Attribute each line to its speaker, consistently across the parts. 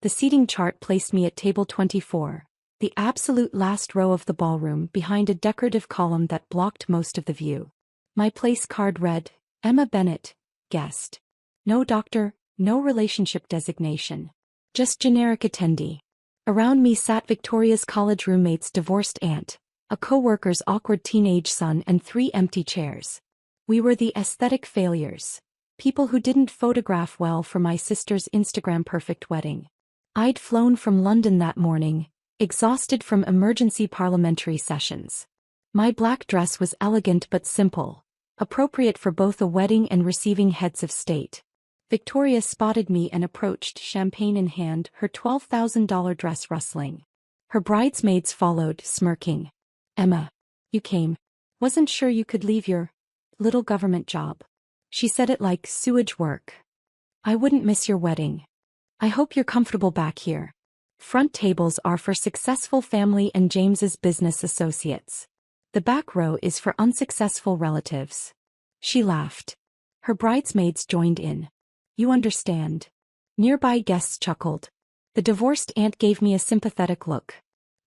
Speaker 1: The seating chart placed me at table 24, the absolute last row of the ballroom behind a decorative column that blocked most of the view. My place card read, Emma Bennett, guest. No doctor, no relationship designation. Just generic attendee. Around me sat Victoria's college roommate's divorced aunt, a co-worker's awkward teenage son, and 3 empty chairs. We were the aesthetic failures. People who didn't photograph well for my sister's Instagram-perfect wedding. I'd flown from London that morning, exhausted from emergency parliamentary sessions. My black dress was elegant but simple, appropriate for both a wedding and receiving heads of state. Victoria spotted me and approached, champagne in hand, her $12,000 dress rustling. Her bridesmaids followed, smirking. Emma, you came. Wasn't sure you could leave your little government job. She said it like sewage work. I wouldn't miss your wedding. I hope you're comfortable back here. Front tables are for successful family and James's business associates. The back row is for unsuccessful relatives. She laughed. Her bridesmaids joined in. You understand. Nearby guests chuckled. The divorced aunt gave me a sympathetic look.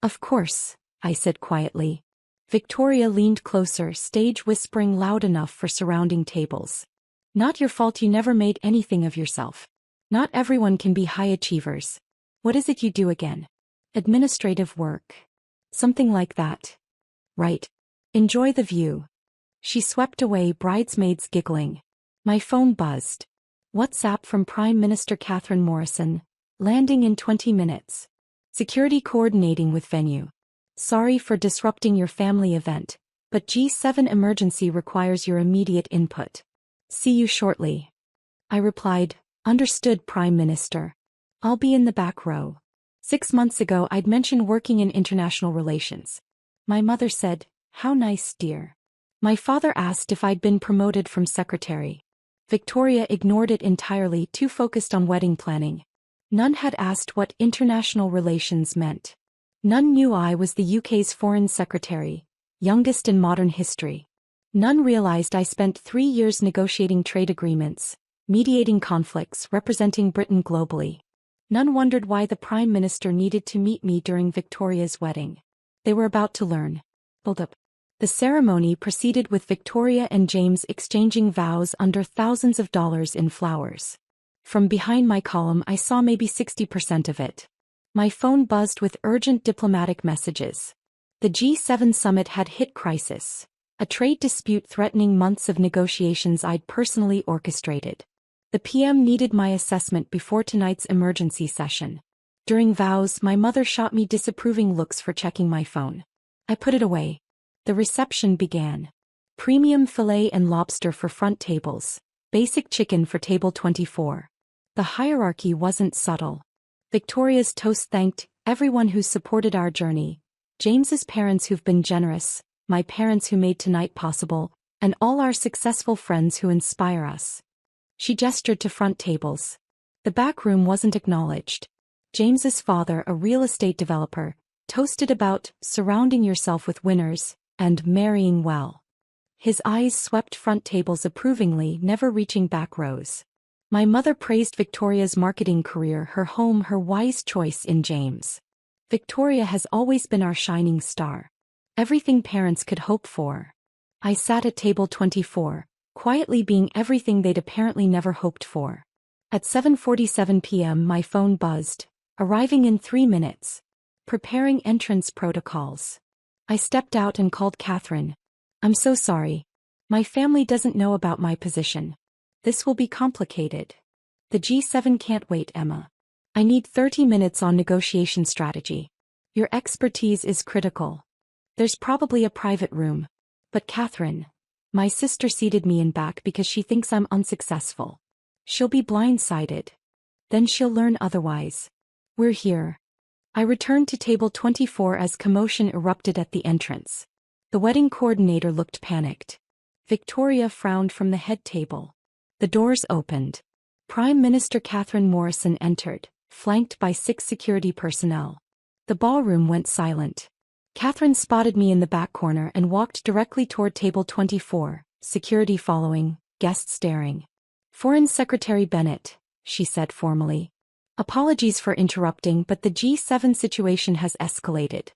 Speaker 1: Of course, I said quietly. Victoria leaned closer, stage whispering loud enough for surrounding tables. Not your fault you never made anything of yourself. Not everyone can be high achievers. What is it you do again? Administrative work. Something like that. Right. Enjoy the view. She swept away, bridesmaids giggling. My phone buzzed. WhatsApp from Prime Minister Catherine Morrison. Landing in 20 minutes. Security coordinating with venue. Sorry for disrupting your family event, but G7 emergency requires your immediate input. See you shortly. I replied, understood, Prime Minister. I'll be in the back row. 6 months ago I'd mentioned working in international relations. My mother said, how nice, dear. My father asked if I'd been promoted from secretary. Victoria ignored it entirely, too focused on wedding planning. None had asked what international relations meant. None knew I was the UK's foreign secretary, youngest in modern history. None realized I spent 3 years negotiating trade agreements, mediating conflicts, representing Britain globally. None wondered why the Prime Minister needed to meet me during Victoria's wedding. They were about to learn. Hold up. The ceremony proceeded with Victoria and James exchanging vows under thousands of dollars in flowers. From behind my column I saw maybe 60% of it. My phone buzzed with urgent diplomatic messages. The G7 summit had hit crisis. A trade dispute threatening months of negotiations I'd personally orchestrated. The PM needed my assessment before tonight's emergency session. During vows, my mother shot me disapproving looks for checking my phone. I put it away. The reception began. Premium filet and lobster for front tables. Basic chicken for table 24. The hierarchy wasn't subtle. Victoria's toast thanked everyone who supported our journey. James's parents who've been generous, my parents who made tonight possible, and all our successful friends who inspire us. She gestured to front tables. The back room wasn't acknowledged. James's father, a real estate developer, toasted about surrounding yourself with winners and marrying well. His eyes swept front tables approvingly, never reaching back rows. My mother praised Victoria's marketing career, her home, her wise choice in James. Victoria has always been our shining star. Everything parents could hope for. I sat at table 24, quietly being everything they'd apparently never hoped for. At 7:47 p.m. my phone buzzed, arriving in 3 minutes. Preparing entrance protocols. I stepped out and called Catherine. I'm so sorry. My family doesn't know about my position. This will be complicated. The G7 can't wait, Emma. I need 30 minutes on negotiation strategy. Your expertise is critical. There's probably a private room. But Catherine, my sister seated me in back because she thinks I'm unsuccessful. She'll be blindsided. Then she'll learn otherwise. We're here. I returned to table 24 as commotion erupted at the entrance. The wedding coordinator looked panicked. Victoria frowned from the head table. The doors opened. Prime Minister Catherine Morrison entered, flanked by 6 security personnel. The ballroom went silent. Catherine spotted me in the back corner and walked directly toward table 24, security following, guests staring. Foreign Secretary Bennett, she said formally. Apologies for interrupting, but the G7 situation has escalated.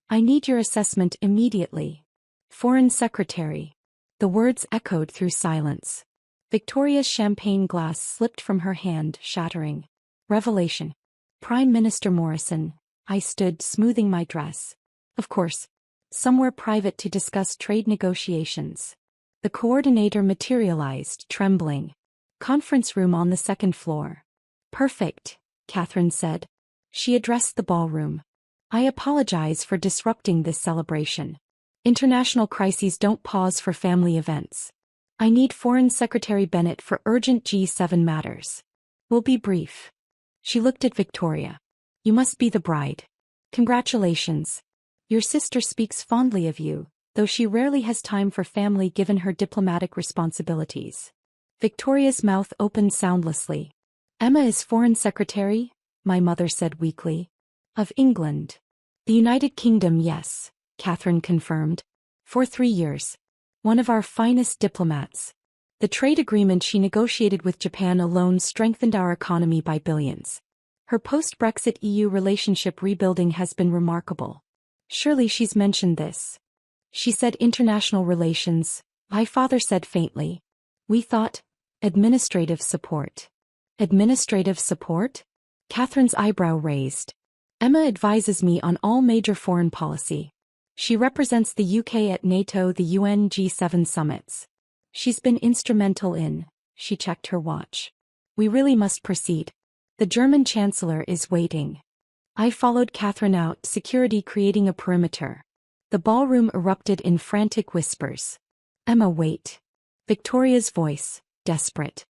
Speaker 1: I need your assessment immediately. Foreign Secretary. The words echoed through silence. Victoria's champagne glass slipped from her hand, shattering. Revelation. Prime Minister Morrison. I stood, smoothing my dress. Of course. Somewhere private to discuss trade negotiations. The coordinator materialized, trembling. Conference room on the second floor. Perfect, Catherine said. She addressed the ballroom. I apologize for disrupting this celebration. International crises don't pause for family events. I need Foreign Secretary Bennett for urgent G7 matters. We'll be brief. She looked at Victoria. You must be the bride. Congratulations. Your sister speaks fondly of you, though she rarely has time for family given her diplomatic responsibilities. Victoria's mouth opened soundlessly. Emma is Foreign Secretary, my mother said weakly. Of England. The United Kingdom, yes, Catherine confirmed. For 3 years. One of our finest diplomats. The trade agreement she negotiated with Japan alone strengthened our economy by billions. Her post-Brexit EU relationship rebuilding has been remarkable. Surely she's mentioned this. She said international relations, my father said faintly. We thought, administrative support. Administrative support? Catherine's eyebrow raised. Emma advises me on all major foreign policy. She represents the UK at NATO, the UN, G7 summits. She's been instrumental in, she checked her watch. We really must proceed. The German Chancellor is waiting. I followed Catherine out, security creating a perimeter. The ballroom erupted in frantic whispers. Emma, wait. Victoria's voice, desperate.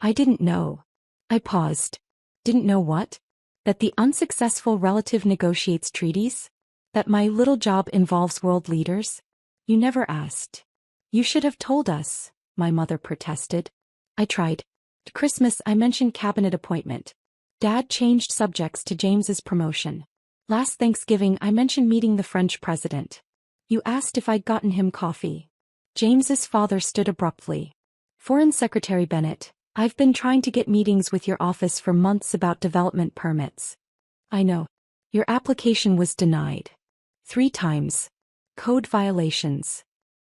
Speaker 1: I didn't know. I paused. Didn't know what? That the unsuccessful relative negotiates treaties? That my little job involves world leaders? You never asked. You should have told us, my mother protested. I tried. At Christmas I mentioned cabinet appointment. Dad changed subjects to James's promotion. Last Thanksgiving I mentioned meeting the French president. You asked if I'd gotten him coffee. James's father stood abruptly. Foreign Secretary Bennett, I've been trying to get meetings with your office for months about development permits. I know. Your application was denied. 3 times. Code violations.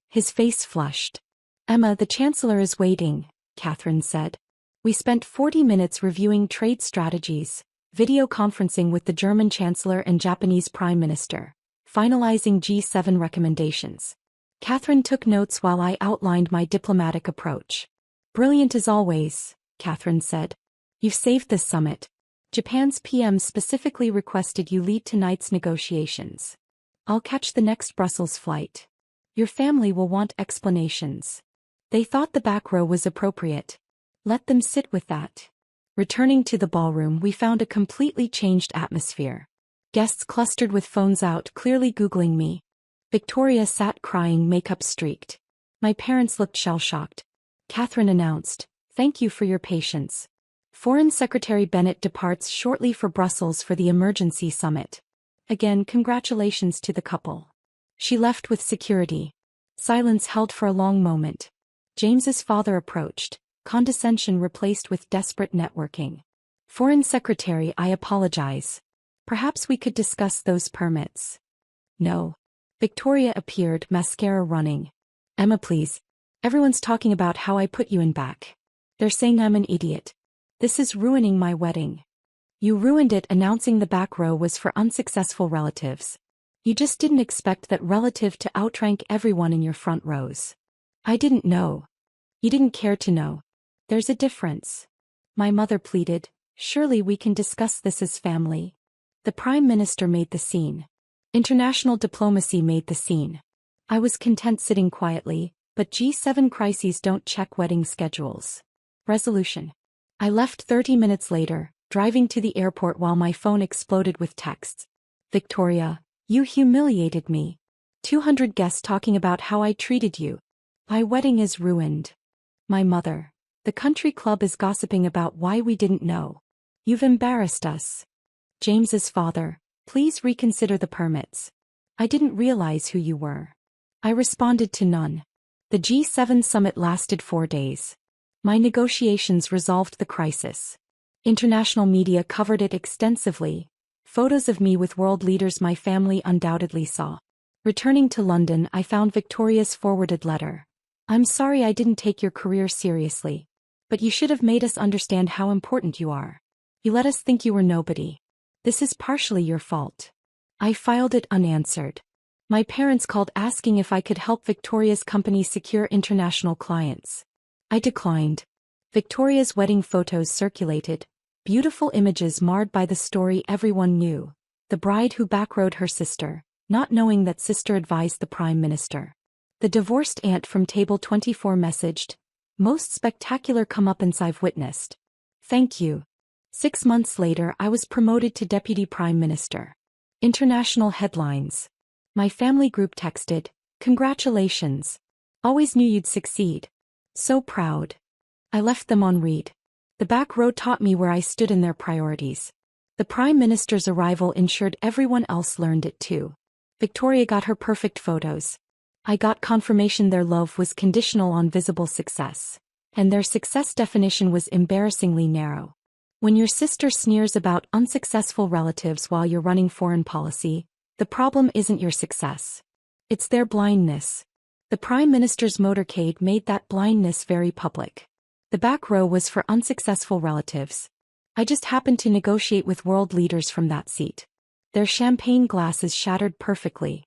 Speaker 1: His face flushed. Emma, the Chancellor is waiting, Catherine said. We spent 40 minutes reviewing trade strategies, video conferencing with the German Chancellor and Japanese Prime Minister, finalizing G7 recommendations. Catherine took notes while I outlined my diplomatic approach. Brilliant as always, Catherine said. You've saved this summit. Japan's PM specifically requested you lead tonight's negotiations. I'll catch the next Brussels flight. Your family will want explanations. They thought the back row was appropriate. Let them sit with that. Returning to the ballroom, we found a completely changed atmosphere. Guests clustered with phones out, clearly Googling me. Victoria sat crying, makeup streaked. My parents looked shell-shocked. Catherine announced, "Thank you for your patience. Foreign Secretary Bennett departs shortly for Brussels for the emergency summit. Again, congratulations to the couple." She left with security. Silence held for a long moment. James's father approached, condescension replaced with desperate networking. "Foreign Secretary, I apologize. Perhaps we could discuss those permits." "No." Victoria appeared, mascara running. "Emma, please. Everyone's talking about how I put you in back. They're saying I'm an idiot. This is ruining my wedding." "You ruined it," announcing the back row was for unsuccessful relatives. "You just didn't expect that relative to outrank everyone in your front rows." "I didn't know." "You didn't care to know. There's a difference." My mother pleaded, "Surely we can discuss this as family." The Prime Minister made the scene. International diplomacy made the scene. I was content sitting quietly, but G7 crises don't check wedding schedules. Resolution. I left 30 minutes later, driving to the airport while my phone exploded with texts. "Victoria, you humiliated me. 200 guests talking about how I treated you. My wedding is ruined." My mother. "The country club is gossiping about why we didn't know. You've embarrassed us." James's father. "Please reconsider the permits. I didn't realize who you were." I responded to none. The G7 summit lasted 4 days. My negotiations resolved the crisis. International media covered it extensively. Photos of me with world leaders my family undoubtedly saw. Returning to London, I found Victoria's forwarded letter. I'm sorry I didn't take your career seriously. But you should have made us understand how important you are. You let us think you were nobody. This is partially your fault. I filed it unanswered. My parents called asking if I could help Victoria's company secure international clients. I declined. Victoria's wedding photos circulated, beautiful images marred by the story everyone knew. The bride who backrode her sister, not knowing that sister advised the Prime Minister. The divorced aunt from Table 24 messaged, "Most spectacular comeuppance I've witnessed. Thank you." 6 months later I was promoted to Deputy Prime Minister. International headlines. My family group texted, "Congratulations. Always knew you'd succeed. So proud." I left them on read. The back row taught me where I stood in their priorities. The Prime Minister's arrival ensured everyone else learned it too. Victoria got her perfect photos. I got confirmation their love was conditional on visible success. And their success definition was embarrassingly narrow. When your sister sneers about unsuccessful relatives while you're running foreign policy, the problem isn't your success. It's their blindness. The Prime Minister's motorcade made that blindness very public. The back row was for unsuccessful relatives. I just happened to negotiate with world leaders from that seat. Their champagne glasses shattered perfectly.